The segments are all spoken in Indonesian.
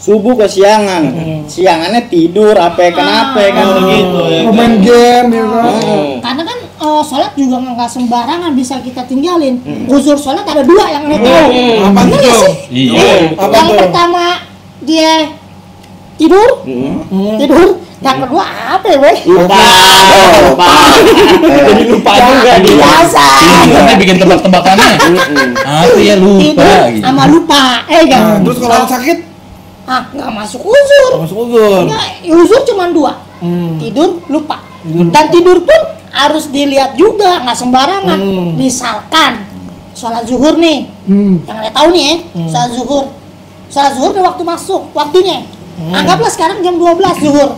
subuh kesiangan, siangannya tidur, kenapa kan begitu ya. Main game ya kan. Karena kan sholat juga nggak sembarangan bisa kita tinggalin. Uzur sholat ada dua yang aneh tahu. Apa tuh? Iya. Yang pertama dia tidur. Yang kedua apa ya, Boy? Lupa. Jadi lupa juga dia. Biasa. Karena bikin tebak-tebakannya. Apa ya lupa Tidur gitu. sama lupa, kan? Terus kalau orang sakit Nggak masuk uzur. masuk uzur. Nggak, uzur cuma dua. Tidur, lupa. Dan tidur pun harus dilihat juga, nggak sembarangan. Misalkan sholat zuhur nih, yang kalian tahu nih ya, sholat zuhur. Sholat zuhur udah waktu masuk, waktunya. Anggaplah sekarang jam 12 zuhur.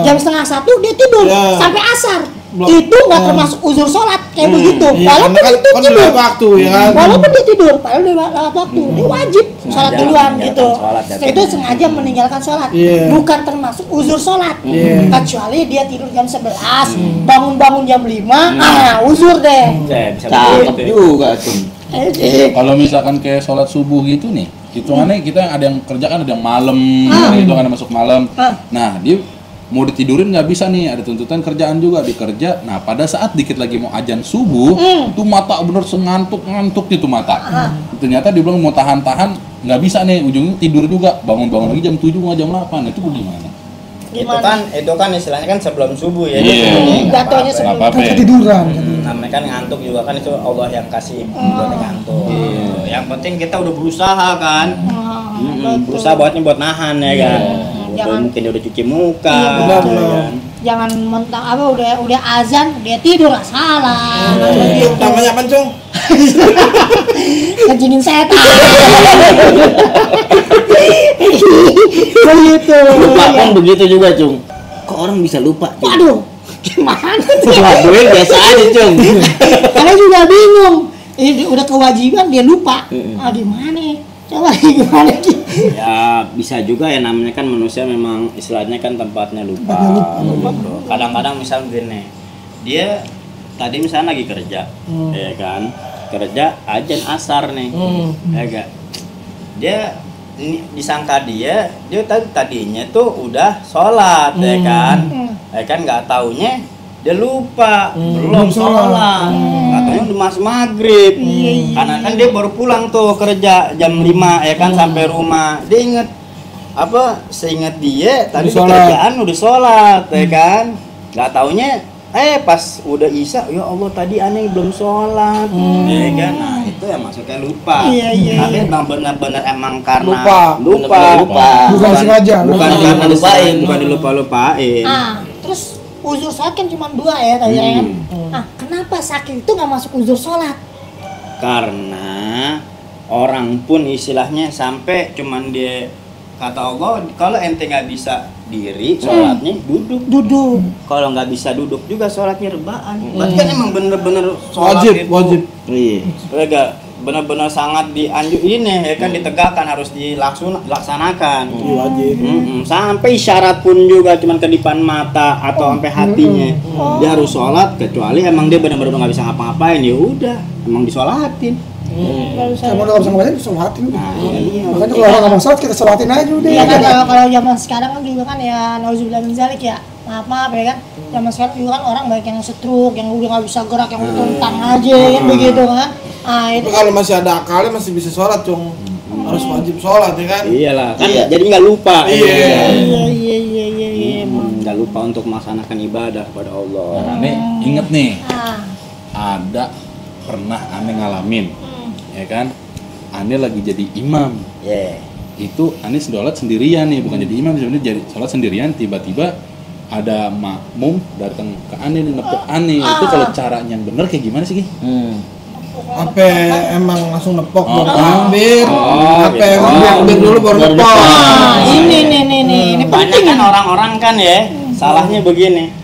Jam setengah 1 dia tidur sampai asar. Itu nggak termasuk uzur sholat kayak begitu. Walaupun kan, itu kan tidur. waktu ya kan. Walaupun dia tidur, padahal dia lewat waktu. Dia wajib sholat duluan gitu. Sholat, Itu sengaja meninggalkan sholat. Bukan termasuk uzur sholat. Kecuali dia tidur jam 11, bangun-bangun jam 5, uzur deh. Bisa cakep juga tuh. Kalau misalkan kayak sholat subuh gitu nih, hitungannya kita ada yang kerja kan, ada yang malam, itu kan masuk malam. Nah, dia mau ditidurin nggak bisa nih, ada tuntutan kerjaan juga dikerja. Nah, pada saat dikit lagi mau azan subuh, tuh mata bener sengantuk-ngantuk gitu mata. Ternyata dia bilang mau tahan-tahan, nggak bisa nih, ujungnya tidur juga, bangun-bangun lagi jam 7 nggak jam 8, itu gimana? Itu kan istilahnya kan sebelum subuh ya. Jatuhnya sebelum Ketiduran. Namanya kan ngantuk juga kan, itu Allah yang kasih buat ngantuk. Yang penting kita udah berusaha kan. Berusaha buat nahan ya kan. Mungkin udah cuci muka. Jangan mentang udah azan dia tidur nggak salah. Namanya apa, Cung? Kencingin setan. Begitu. Lupa kan begitu juga, Cung. Kok orang bisa lupa? Waduh, gimana sih? Waduh, biasa aja, Cung. Karena juga bingung. Ini udah kewajiban dia lupa. Gimana? Coba gimana? Ya bisa juga ya, namanya kan manusia memang istilahnya kan tempatnya lupa. Kadang-kadang misal gini, dia tadi misalnya lagi kerja, ya kan, kerja azan asar nih, ya kan, dia ini disangka dia tadinya tuh udah sholat, ya kan nggak taunya dia lupa belum sholat, katanya udah masuk maghrib, karena kan dia baru pulang tuh kerja jam 5 ya kan, sampai rumah dia inget seingat dia tadi kerjaan udah sholat, ya kan, nggak taunya pas udah isya, ya Allah tadi aneh belum sholat, ya kan, nah itu ya masuknya lupa. Tapi emang benar-benar emang karena lupa. Bukan sengaja. Bukan karena lupain, bukan dilupa-lupain. Terus uzur sholat kan cuma 2 ya tadi kan. Nah, kenapa sakit itu nggak masuk uzur sholat? Karena orang pun istilahnya sampai cuman dia kata Allah, kalau ente nggak bisa diri sholatnya duduk. Kalau nggak bisa duduk juga sholatnya rebaan. Berarti kan emang bener-bener sholat wajib. Iya. Benar-benar sangat dianjurin ya kan, ditegakkan, harus dilaksanakan. Wajib. Sampai isyarat pun juga cuman kedipan mata atau sampai hatinya dia harus sholat, kecuali emang dia benar-benar nggak bisa ngapa-ngapain, ya udah emang disolatin. Sama udah bisa ngapain disolatin. Iya. Makanya kalau orang ngomong sholat kita sholatin aja udah. Iya kan, kalau zaman sekarang kan juga kan ya nauzubillah min zalik ya. Maaf ya kan. Zaman sekarang juga kan orang banyak yang stroke, yang udah nggak bisa gerak, yang tuntang aja kan begitu kan. Itu kalau masih ada akalnya masih bisa sholat, Cung. Harus wajib sholat ya kan. Iyalah kan, jadi nggak lupa. Iya. Nggak lupa untuk melaksanakan ibadah kepada Allah. Aneh inget nih, ada pernah aneh ngalamin, ya kan? Aneh lagi jadi imam. Itu aneh sholat sendirian nih, bukan jadi imam, sebenarnya jadi sholat sendirian. Tiba-tiba ada makmum datang ke aneh nih, nepuk aneh. Itu kalau caranya yang bener kayak gimana sih, Ki? Apa emang langsung nepok baru takbir? Apa emang takbir dulu baru nepok? Ini banyak kan orang-orang kan ya, salahnya begini.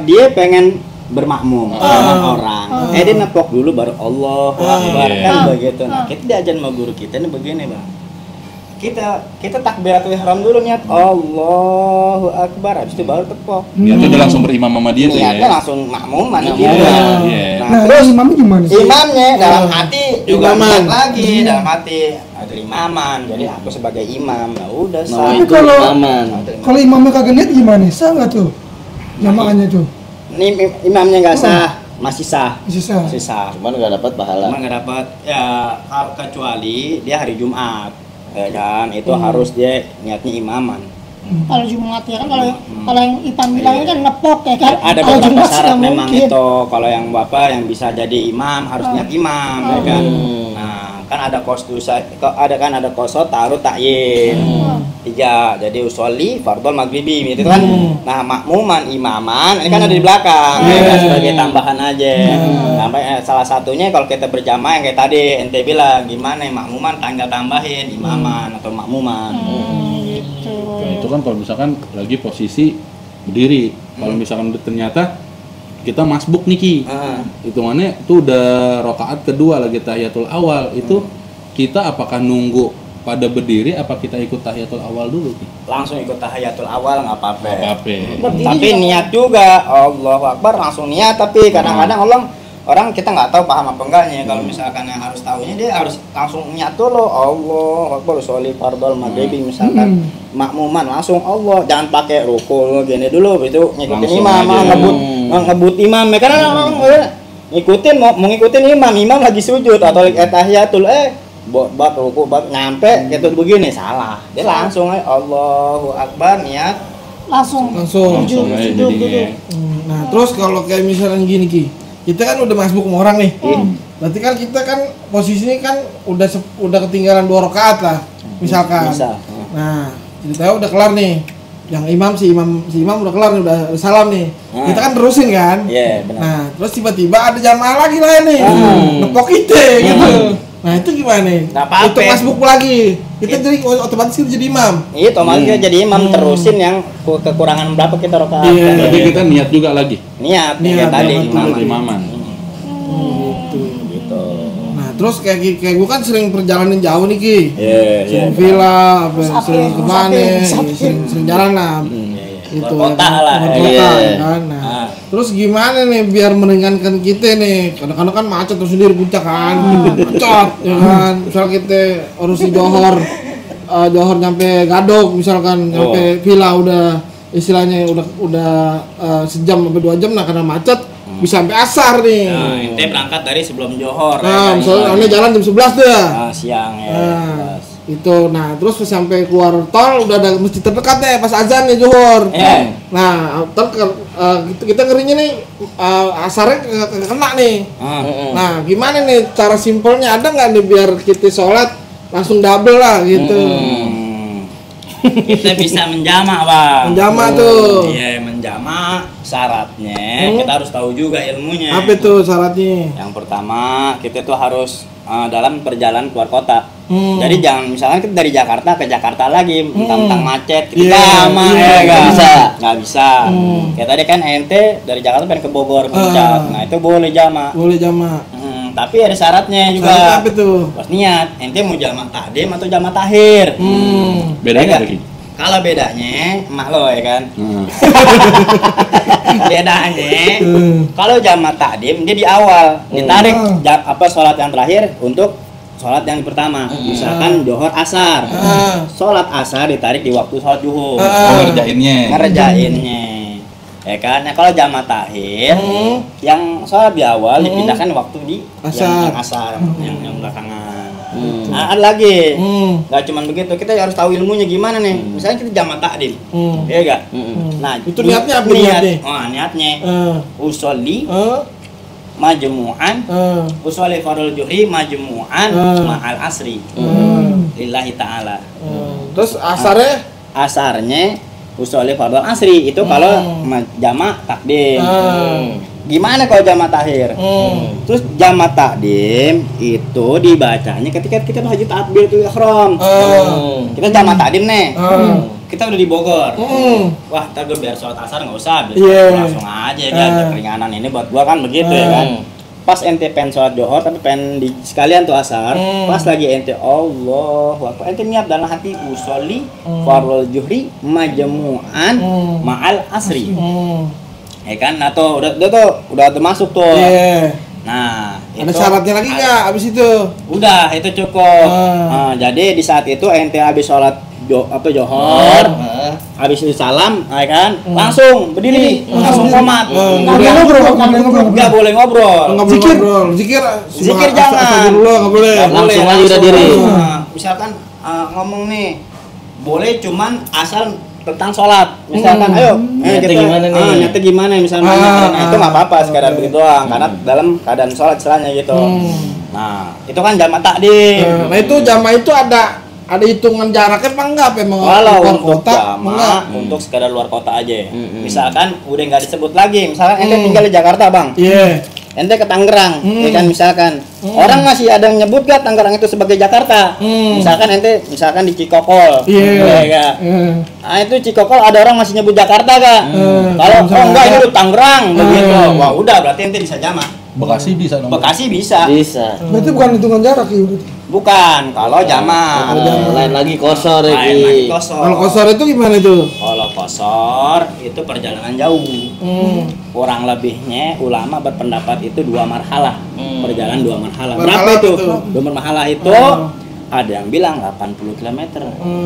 Dia pengen bermakmum sama orang, dia nepok dulu baru Allahu Akbar kan begitu. Nah, kita diajarin sama guru kita ini begini, Bang. Kita takbiratul ihram dulu, niat Allahu Akbar, habis itu baru tepok. Niatnya udah langsung berimam sama dia tuh ya. Niatnya langsung makmum mana dia. Nah, terus imamnya gimana sih? Imamnya dalam hati juga niat lagi, dalam hati. Nahdlatul Imaman. Jadi aku sebagai imam, ya udah sah. Nah, Tapi itu kalau- aman. Kalau imamnya kagak niat gimana? Sah nggak tuh? Jamaahnya tuh Ini imamnya nggak sah, masih sah. masih sah. Masih sah. Cuman nggak dapat pahala. Cuma nggak dapat ya kecuali dia hari Jumat, ya kan? Itu harus dia niatnya imaman. Kalau Jumat ya kan, kalau yang Ipan bilang kan ngepok ya kan. Ada Kalau beberapa Jumat syarat nggak memang mungkin. itu. Kalau yang bapak yang bisa jadi imam harus niat imam, ya kan? Nah, kan ada ada kosot taruh takyin. 3. Jadi usolli fardhol maghribi itu kan. Nah, makmuman imaman ini kan ada di belakang. Ya kan? Sebagai tambahan aja. Salah satunya kalau kita berjamaah yang kayak tadi ente bilang gimana makmuman tambahin imaman atau makmuman. Gitu. Ya, itu kan kalau misalkan lagi posisi berdiri. Kalau misalkan ternyata kita masbuk nih Ki. Hitungannya itu udah rakaat kedua lagi tahiyatul awal. Itu kita apakah nunggu pada berdiri apa kita ikut tahiyatul awal dulu Ki? Langsung ikut tahiyatul awal nggak apa-apa. Berdiri Tapi juga niat juga, Allahu Akbar langsung niat. Tapi kadang-kadang orang kita nggak tahu paham apa enggaknya. Kalau misalkan yang harus tahunya dia harus langsung niat dulu, Allahu Akbar sholli fardhol maghribi misalkan makmuman langsung Allah, jangan pakai rukul gini dulu itu ngikutin Langsung imam, aja. ngebut imam ya karena orang ngikutin mau ngikutin imam lagi sujud atau lagi tahiyatul buat ruku buat nyampe gitu begini salah. Dia langsung aja Allahu Akbar niat langsung Langsung. sujud aja sujud jadinya. gitu. Nah, terus kalau kayak misalnya gini Ki, kita kan udah masbuk sama orang nih. Berarti kan kita kan posisinya kan udah ketinggalan 2 rakaat lah, misalkan. Bisa. Nah, ceritanya udah kelar nih. Yang si imam udah kelar nih, udah salam nih. Kita kan terusin kan? Iya, benar. Nah, terus tiba-tiba ada jamaah lagi lah nih. Nepok kita gitu. Nah, itu gimana nih? Nggak apa-apa. Itu masbuk lagi. Kita jadi otomatis kita jadi imam. Iya, otomatis kita jadi imam terusin yang kekurangan berapa kita rakaat. Iya. Berarti kita niat juga lagi. Niat Niat, tadi niat, imaman. Imaman. Gitu. Nah, terus kayak gue kan sering perjalanan jauh nih Ki. Iya, Sering villa, apa Musafir, sering kemana, musafir. sering jalan lah. Itu Luar kota ya, lah, luar ya. kota, Iya. ya kan. Nah, terus gimana nih biar meringankan kita nih? Kadang-kadang kan macet terus sendiri puncak kan, macet, ya kan. Misal kita harus di Johor nyampe Gadok, misalkan nyampe villa udah istilahnya udah sejam sampai 2 jam, nah karena macet bisa sampai asar nih. Nah, ente berangkat dari sebelum Johor. Nah, ya kan? misalnya ane jalan jam 11 tuh ya. Siang ya. Nah, itu. Nah, terus pas sampai keluar tol udah ada masjid terdekat nih pas azan nih Johor. Nah, kita ngerinya nih asarnya kena nih. Nah, gimana nih cara simpelnya, ada nggak nih biar kita sholat langsung double lah gitu. Kita bisa menjamak, Bang. Menjamak tuh. Iya, menjamak syaratnya kita harus tahu juga ilmunya. Apa tuh syaratnya? Yang pertama, kita tuh harus dalam perjalanan keluar kota. Jadi jangan misalkan kita dari Jakarta ke Jakarta lagi, mentang-mentang macet, kita jamak ya kan? Nggak bisa. Kayak tadi kan ente dari Jakarta pengen ke Bogor, Puncak. Nah, itu boleh jamak. Boleh jamak. Tapi ada syaratnya juga. Syarat apa tuh? Pas niat, ente mau jamak takdim atau jamak takhir. Bedanya Ya, apa Ki? kalau bedanya, emak lo ya kan. Bedanya, kalau jamak takdim dia di awal, ditarik sholat yang terakhir untuk sholat yang pertama. Misalkan Johor asar, sholat asar ditarik di waktu sholat zuhur. Ngerjainnya. Ya kan, nah, kalau jamak takhir yang sholat di awal dipindahkan waktu di yang asar, yang belakangan. Nah, ada lagi, nggak cuma begitu, kita harus tahu ilmunya gimana nih. Misalnya kita jamak takdim, ya enggak? Nah, Itu niatnya apa niatnya? Niatnya usolli majmu'an, usolli fardhul zuhri majmu'an ma'al asri, lillahi ta'ala. Terus Asarnya usolli fardhul asri itu kalau jamak takdim. Gimana kalau jamak takhir? Terus jamak takdim itu dibacanya ketika kita haji takbir itu ihram. Kita jamak takdim nih. Kita udah di Bogor. Wah, ntar gue biar sholat asar nggak usah, langsung aja kan keringanan ini buat gua kan begitu ya kan. Pas ente pengen sholat Johor tapi pengen sekalian tuh asar, pas lagi ente Allahu Akbar, ente niat dalam hati usolli fardhul zuhri majmu'an ma'al asri. Ya kan, nah tuh udah masuk tuh. Nah, Ada syaratnya lagi nggak abis itu? Udah, itu cukup. Jadi di saat itu ente habis sholat johor, habis itu salam, ya kan? Langsung berdiri, langsung komat. Nggak boleh ngobrol. Zikir jangan. Nggak boleh. Langsung aja udah diri. Misalkan ngomong nih, boleh cuman asal tentang sholat. Misalkan, ayo, niatnya gimana nih? Niatnya gimana misalnya. Nah, itu nggak apa-apa, sekadar begitu doang. Karena dalam keadaan sholat istilahnya gitu. Nah, itu kan jamaah takdim. Nah itu jamaah itu ada hitungan jaraknya apa enggak? Memang Kalau luar untuk kota jamaah, untuk sekadar luar kota aja. Misalkan udah nggak disebut lagi. Misalkan ente tinggal di Jakarta, Bang. Iya. Ente ke Tangerang, ya kan misalkan. Orang masih ada yang nyebut gak Tangerang itu sebagai Jakarta. Misalkan ente di Cikokol. Iya. Nah, itu Cikokol ada orang masih nyebut Jakarta gak? Kalau enggak ini udah Tangerang begitu. Wah, udah berarti ente bisa jamaah. Bekasi bisa dong. Bekasi bisa. Bisa. Berarti bukan hitungan jarak ya? Bukan, kalau jamaah. Lain lagi kosor ya. Lain lagi kosor. Kalau kosor itu gimana itu? Kalau kosor itu perjalanan jauh. Kurang lebihnya ulama berpendapat itu 2 marhalah. Perjalanan 2 marhalah. Berapa itu? 2 marhalah itu ada yang bilang 80 km,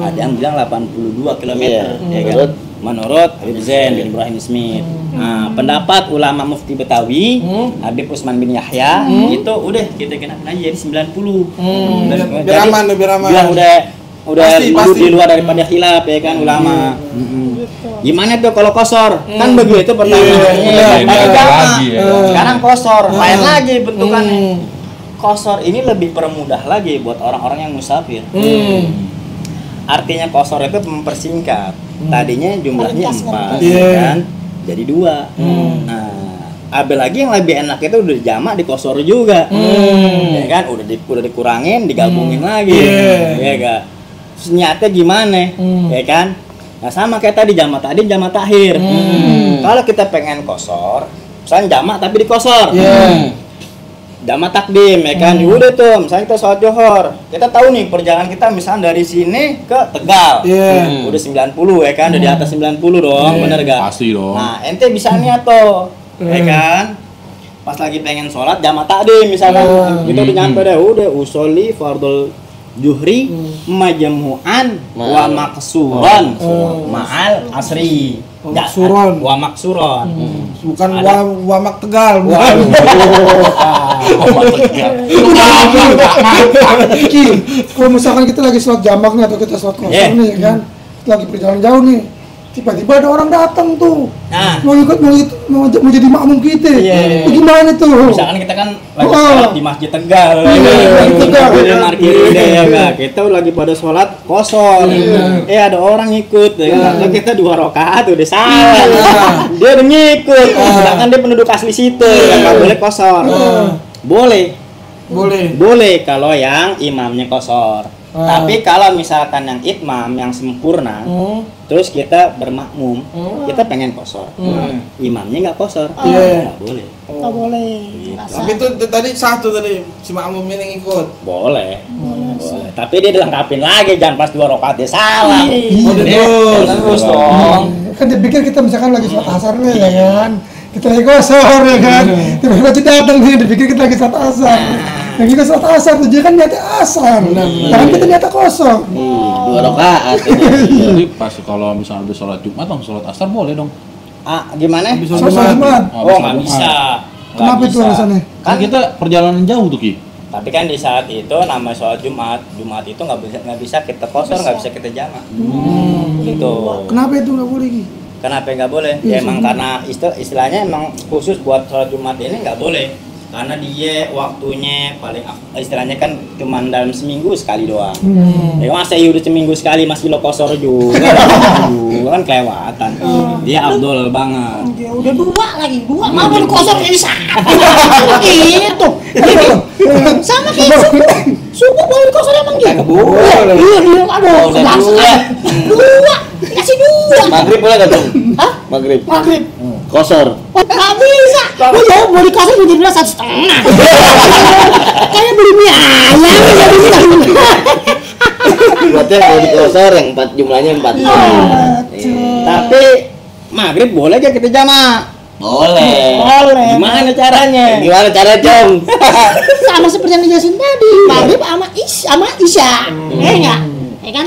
ada yang bilang 82 km, ya kan? Menurut Habib Zain bin Ibrahim Smith. Nah, pendapat ulama mufti Betawi, Habib Usman bin Yahya, itu udah kita kenakan aja jadi 90. Biar aman. Biar udah pasti. di luar daripada khilaf ya kan ulama. Gimana tuh kalau kosor? Kan begitu pertanyaannya. Sekarang kosor, lain lagi bentukannya. Kosor ini lebih permudah lagi buat orang-orang yang musafir. Artinya kosor itu mempersingkat. Tadinya jumlahnya 4, kan? Jadi 2. Nah, ada lagi yang lebih enak itu udah jamak di kosor juga, ya kan? Udah dikurangin, digabungin lagi, ya kan? Terus niatnya gimana, ya kan? Nah sama kayak tadi jamak takhir. Kalau kita pengen kosor, misalnya jamak tapi dikosor. Jamak takdim ya kan, udah tuh misalnya kita sholat johor, kita tahu nih perjalanan kita misalnya dari sini ke Tegal, udah 90 ya kan, udah di atas 90 dong, bener gak? Pasti dong. Nah ente bisa niat tuh, ya kan, pas lagi pengen sholat jamak takdim misalkan, kita udah nyampe deh, udah usolli fardul juhri majmu'an wa maksuron ma'al asri. Maksuron. Wa maksuron. Bukan wamak Tegal. Kalau misalkan kita lagi sholat jamak nih atau kita sholat kosor nih kan, lagi perjalanan jauh nih, tiba-tiba ada orang datang tuh, mau jadi makmum kita. Gimana tuh? Misalkan kita kan lagi sholat di Masjid Tegal, kita lagi pada sholat kosor, ada orang ngikut, atau kita 2 rakaat udah salah, dia udah ngikut, sedangkan dia penduduk asli situ, nggak boleh kosor. Boleh kalau yang imamnya kosor. Tapi kalau misalkan yang itmam yang sempurna, terus kita bermakmum, kita pengen kosor, imamnya nggak kosor, nggak boleh. Nggak boleh. Tapi itu tadi satu tadi si makmumnya yang ikut. Boleh. Tapi dia dilengkapin lagi, jangan pas 2 rakaat dia salah. Terus dong. Kan dipikir kita misalkan lagi sholat asar nih ya kan, kita lagi kosor ya kan, tiba-tiba kita datang nih, dipikir kita lagi sholat asar. Yang kita sholat asar tuh, dia kan niatnya asar, jangan kita niatnya kosong. 2 rakaat. Jadi pas kalau misalnya habis sholat Jumat langsung sholat asar boleh dong. Gimana? Sholat Jumat. Oh nggak bisa. Kenapa itu alasannya? Kan kita perjalanan jauh tuh Ki. Tapi kan di saat itu nama sholat Jumat itu nggak bisa kita kosor, nggak bisa kita jamak. Gitu. Kenapa itu nggak boleh Ki? Kenapa nggak boleh? Ya emang karena istilahnya emang khusus buat sholat Jumat ini nggak boleh. Karena dia waktunya paling istilahnya kan cuma dalam seminggu sekali doang. Ya masa udah seminggu sekali masih lo kosor juga, kan kelewatan. Dia abdol banget. Ya udah 2 lagi, 2 mau dikosor jadi 1. Gitu. Sama kayak subuh boleh dikosor emang gitu. Boleh. Iya, aduh, kebiasaan. 2, kasih 2. Maghrib boleh nggak tuh? Hah? Maghrib. Nggak Kosor. bisa. Lu jauh mau dikosor jadi 1,5. Kayak beli mie ayam nggak bisa. Berarti kalau dikosor yang 4 jumlahnya 4. Tapi maghrib boleh gak kita jamak? Boleh. Boleh. Gimana caranya? Gimana cara Jong? Sama seperti yang dijelasin tadi, maghrib sama isya, enggak? Ya kan?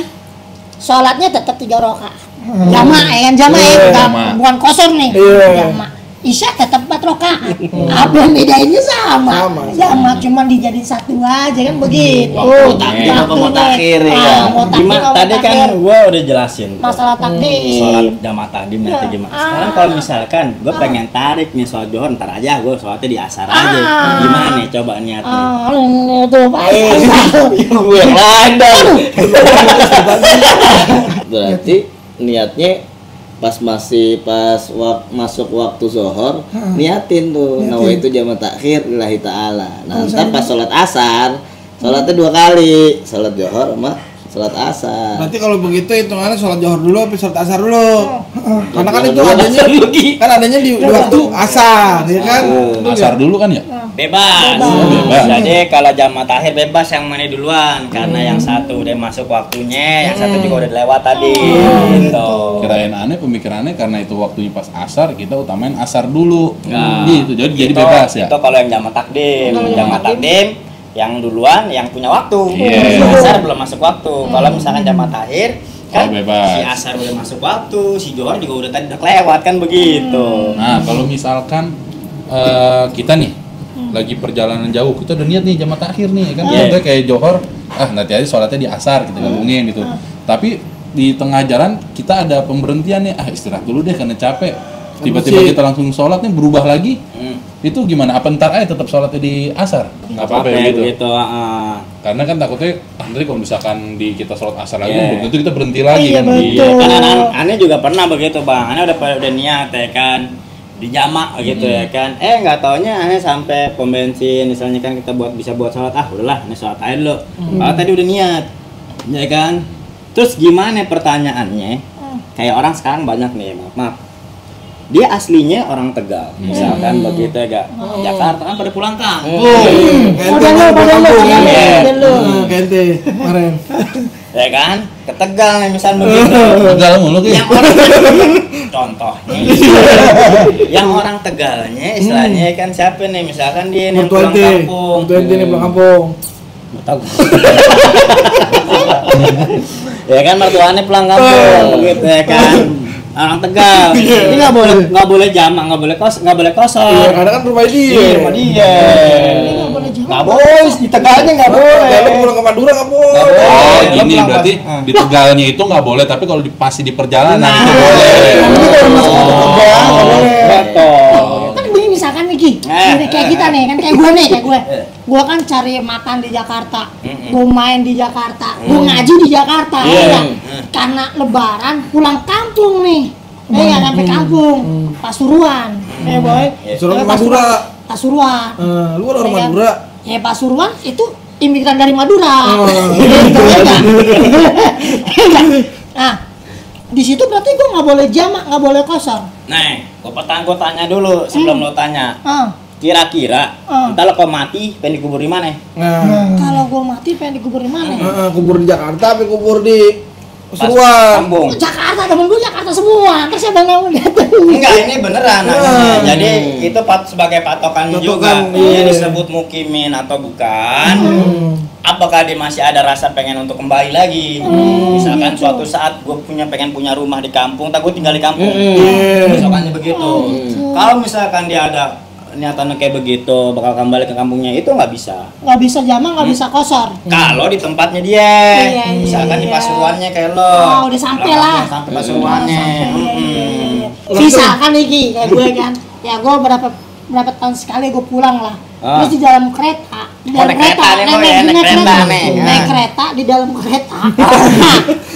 Sholatnya tetap 3 rakaat. Jamaah ya kan, jamaah bukan kosor nih. Jamaah. Isya tetap 4 rakaat. Apa yang bedainnya sama? Sama, cuma dijadiin satu aja kan begitu. Takdir apa mau takhir ya? Gimana? Tadi kan gua udah jelasin masalah takdir. sholat jamaah takdim nanti gimana. Sekarang kalau misalkan gua pengen tarik nih sholat zuhur, ntar aja gua sholatnya di asar aja. Gimana nih coba niatnya? Itu Gue yang lain dong. Berarti niatnya masuk waktu zuhur, niatin tuh nawaitu jamaah takhir lillahi ta'ala. Nah, ntar pas sholat asar, sholatnya 2 kali, sholat zuhur sama sholat asar. Berarti kalau begitu hitungannya sholat zuhur dulu apa sholat asar dulu? Karena kan itu adanya di waktu asar, ya kan? Asar dulu kan ya? Bebas. Jadi kalau jamaah takhir bebas yang mana duluan, karena yang satu udah masuk waktunya, yang satu juga udah lewat tadi. Gitu. Kirain aneh pemikirannya karena itu waktunya pas asar, kita utamain asar dulu. Nah, Gitu. Jadi bebas ya. Itu kalau yang jamaah takdim, yang duluan yang punya waktu. Iya. Asar belum masuk waktu. Kalau misalkan jamaah takhir kan bebas. si asar udah masuk waktu, si zuhur juga udah lewat kan begitu. Nah, kalau misalkan kita nih lagi perjalanan jauh, kita udah niat nih jamaah takhir nih kan, contohnya kayak johor, nanti aja sholatnya di asar kita gabungin gitu. Tapi di tengah jalan kita ada pemberhentian nih, istirahat dulu deh karena capek. Tiba-tiba kita langsung sholat nih berubah lagi. Itu gimana? Apa ntar aja tetap sholatnya di asar? Nggak apa-apa ya gitu. Karena kan takutnya nanti kalau misalkan kita sholat asar lagi, belum tentu kita berhenti lagi kan. Betul. Kan aneh juga pernah begitu bang, aneh udah niat ya kan di jamak gitu ya kan, nggak taunya aneh sampai pom bensin misalnya kan kita bisa buat sholat, udahlah aneh sholat aja dulu. Tadi udah niat ya kan. Terus gimana pertanyaannya, kayak orang sekarang banyak nih, maaf dia aslinya orang Tegal misalkan begitu ya gak, Jakarta kan pada pulang kampung. Kente kemarin Ya kan, ke Tegal nih misal begitu. Tegal mulu Yang orang contohnya, yang orang Tegalnya istilahnya kan siapa nih, misalkan dia nih pulang kampung. Nih pulang kampung. Tahu. Ya kan mertuanya pulang kampung begitu ya kan. Orang Tegal. Ini nggak boleh jamak, nggak boleh kosong. Iya, karena kan rumah dia. Rumah dia. Nggak boleh, di Tegalnya nggak boleh. Kalau pulang ke Madura nggak boleh. Oh, gini berarti di Tegalnya itu nggak boleh, tapi kalau pasti di perjalanan itu boleh. Kan begini misalkan nih Ki, kayak kita nih, kan kayak gue. Gue kan cari makan di Jakarta, gue main di Jakarta, gue ngaji di Jakarta, karena Lebaran pulang kampung nih, nggak sampai kampung, Pasuruan, boy. Madura. Pasuruan. Lu orang Madura. Ya Pasuruan itu imigran dari Madura. Nah, di situ berarti gue nggak boleh jamak, nggak boleh kosor. Nah, gue tanya dulu sebelum lo tanya. Kira-kira, entar lo kau mati, pengen dikubur di mana? Kalau gue mati, pengen dikubur di mana? Kubur di Jakarta, tapi kubur di Pasuruan. Kampung. Jakarta, temen gue Jakarta semua. Terus siapa yang mau lihat? Enggak, ini beneran. Jadi itu sebagai patokan juga. Dia disebut mukimin atau bukan? Apakah dia masih ada rasa pengen untuk kembali lagi? Misalkan suatu saat gue pengen punya rumah di kampung, tak gue tinggal di kampung. Misalkan begitu. Kalau misalkan dia ada niatan kayak begitu, bakal kembali ke kampungnya, itu nggak bisa jamak, nggak bisa kosor. Kalau di tempatnya dia, misalkan di Pasuruannya kayak lo, udah sampai lah, sampai Pasuruannya. Bisa kan Iki, kayak gue kan, ya gue berapa tahun sekali gue pulang lah. Terus di dalam kereta, naik kereta di dalam kereta.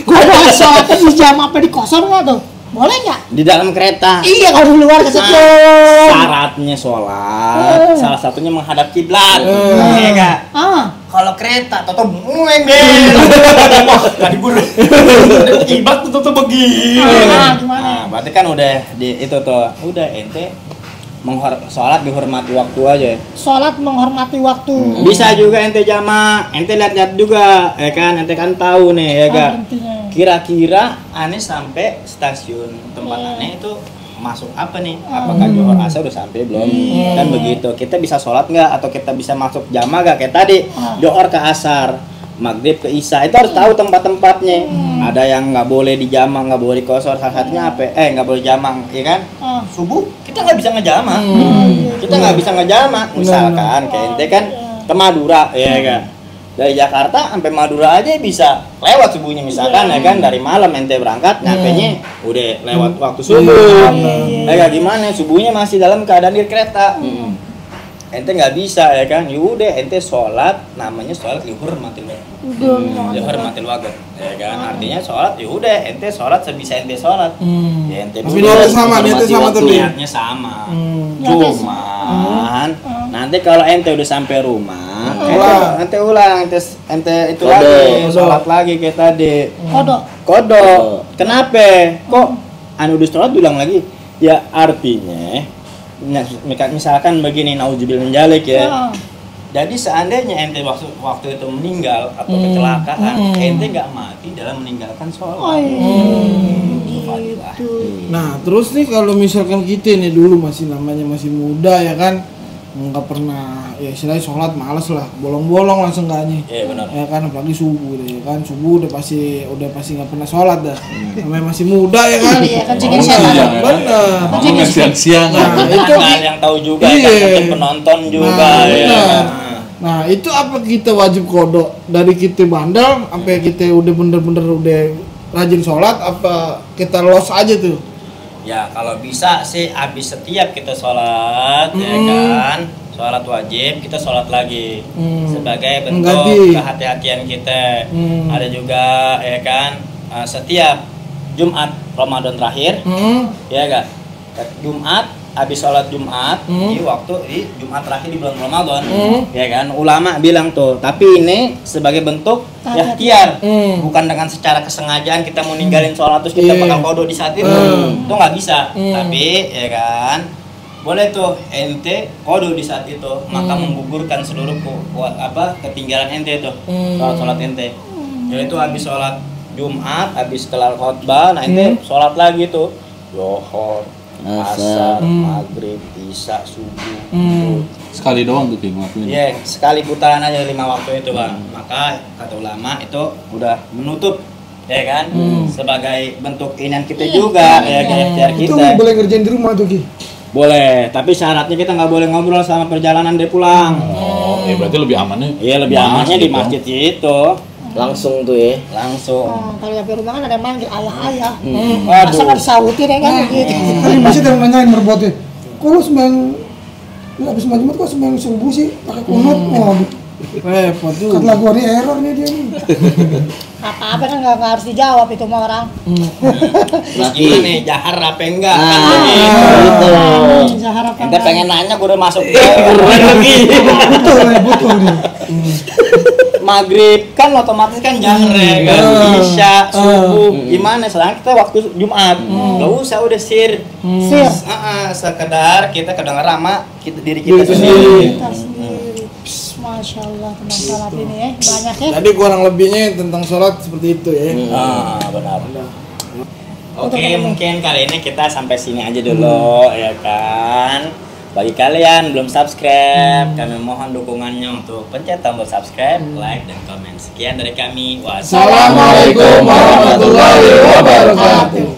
Gue boleh sholatnya di jamak apa di kosor nggak tuh? Boleh nggak? Di dalam kereta. Iya, kalau di luar kesetrum. Syaratnya sholat, salah satunya menghadap kiblat. Iya nggak? Kalau kereta, toto bueng deh. Tadi gue kiblat tuh begini. Gimana? Berarti kan udah di itu tuh, udah ente sholat dihormati waktu aja. Sholat menghormati waktu. Bisa juga ente jamak, ente lihat-lihat juga, ya kan? Ente kan tahu nih, ya gak? Kira-kira aneh sampai stasiun tempat aneh itu masuk apa nih? Apakah Johor asar udah sampai belum? Kan begitu. Kita bisa sholat nggak atau kita bisa masuk jamaah nggak kayak tadi? Johor ke asar, maghrib ke isya, itu harus tahu tempat-tempatnya. Ada yang nggak boleh di jamaah, nggak boleh di kosor, salah satunya apa? Nggak boleh jamaah, ya kan? Subuh kita nggak bisa ngejamaah. Kita nggak bisa ngejamaah. Misalkan kayak ente kan ke Madura, ya kan? Dari Jakarta sampai Madura aja bisa lewat subuhnya misalkan ya kan, dari malam ente berangkat nyampenya udah lewat waktu subuh. Kayak gimana subuhnya masih dalam keadaan di kereta. Ente nggak bisa ya kan, yaudah ente sholat, namanya sholat lihurmatil waqt ya kan, artinya sholat yaudah ente sholat sebisa ente sholat. Ya ente niatnya sama tuh, niatnya sama. Cuman nanti kalau ente udah sampai rumah, ente ulang, ente itu lagi sholat lagi kayak tadi. Kodok. Kenapa? Kok udah sholat ulang lagi? Ya artinya misalkan begini, nauzubillah min dzalik ya. Jadi seandainya ente waktu itu meninggal atau kecelakaan, ente nggak mati dalam meninggalkan sholat. Nah terus nih kalau misalkan kita nih dulu masih muda ya kan, nggak pernah ya istilahnya sholat malas lah, bolong-bolong langsung nggaknya. Iya benar. Ya kan apalagi subuh deh ya kan, subuh udah pasti nggak pernah sholat dah. Namanya masih muda ya kan. Iya kan siang. Benar. Ngomongnya siang-siang. Nah itu Ada yang tahu juga, kan mungkin penonton juga ya. Nah itu apa kita wajib kodok dari kita bandel sampai kita udah bener-bener udah rajin sholat, apa kita los aja tuh? Ya kalau bisa sih habis setiap kita sholat ya kan, sholat wajib kita sholat lagi sebagai bentuk kehati-hatian kita. Ada juga ya kan, setiap Jumat Ramadan terakhir ya kan, Jumat habis sholat Jumat di Jumat terakhir di bulan Ramadan ya kan, ulama bilang tuh, tapi ini sebagai bentuk ikhtiar, bukan dengan secara kesengajaan kita mau ninggalin sholat terus kita bakal kodok di saat itu nggak bisa. Tapi ya kan boleh tuh ente kodok di saat itu, maka menggugurkan seluruh ketinggalan ente tuh sholat ente. Yaitu habis sholat Jumat, habis kelar khotbah, nah ente sholat lagi tuh Johor, asar, maghrib, isya, subuh. Sekali doang tuh ngelakuin. Iya, sekali putaran aja 5 waktu itu bang. Maka kata ulama itu udah menutup, ya kan, sebagai bentuk keinginan kita juga, ya ikhtiar kita. Itu boleh ngerjain di rumah tuh Ki? Boleh, tapi syaratnya kita nggak boleh ngobrol sama perjalanan dia pulang. Oh, ya berarti lebih amannya. Iya, lebih amannya di masjid itu. Langsung tuh ya. Langsung. Kalau sampai rumah kan ada yang manggil ayah. Waduh. Masa nggak disautin ya kan gitu. Tadi masih ada yang nanyain merbotnya. Kok lu sembahyang habis Jumat kok sembahyang subuh sih pakai kunut? Repot tuh. Kan lagu hari error nih dia nih. Apa-apa kan nggak harus dijawab itu sama orang. Terus gimana nih, jahar apa enggak? Jahar apa Ente pengen nanya, gue udah masuk. Betul nih. Maghrib kan otomatis kan jahar ya kan, isya, subuh, gimana? Sekarang kita waktu Jumat, gak usah udah sir. Sekedar kita kedengeran sama diri kita sendiri. Masya Allah tentang sholat ini ya, banyak ya. Jadi kurang lebihnya tentang sholat seperti itu ya. Benar. Oke, mungkin kali ini kita sampai sini aja dulu ya kan. Bagi kalian belum subscribe, kami mohon dukungannya untuk pencet tombol subscribe, like, dan komen. Sekian dari kami. Wassalamualaikum warahmatullahi wabarakatuh.